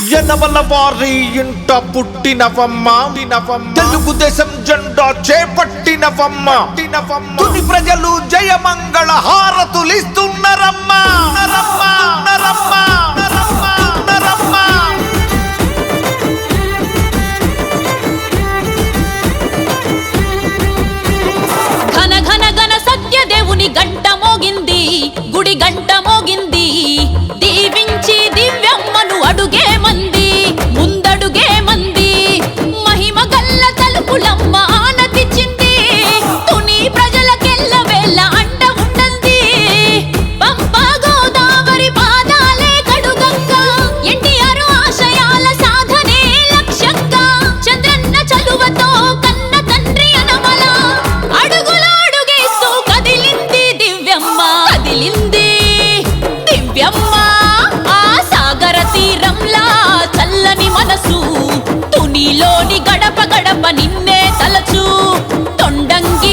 యనమల వారి ఇంట పుట్టినవమ్మ, తెలుగుదేశం జెండా చేపట్టినవమ్మ, తుని ప్రజలు జయమంగళ హారతులిస్తున్నారమ్మా. ఘన ఘన ఘన సత్యదేవుని గంట మోగింది, గుడి గంట మోగింది. దీవించి దివ్యమ్మను అడుగే మంది, ముందడుగే మంది. మహిమ గల్ల తలుపులమ్మ ఆనతిచ్చింది, తుని ప్రజలకెల్ల వేళ అండ ఉండంది. పంపా గోదావరి పాదాలే కడుగంగా, ఎన్టీఆర్ ఆశయాల సాధనే లక్ష్యంగా. చంద్రన్న చలువతో కన్న తండ్రి అనమల అడుగుల అడుగేస్తూ కదిలింది దివ్యమ్మ, కదిలింది దివ్యమ్మ. ఆ సాగర తీరంలా చల్లని మనసు, తునిలోని గడప గడప నిన్నే తలచు.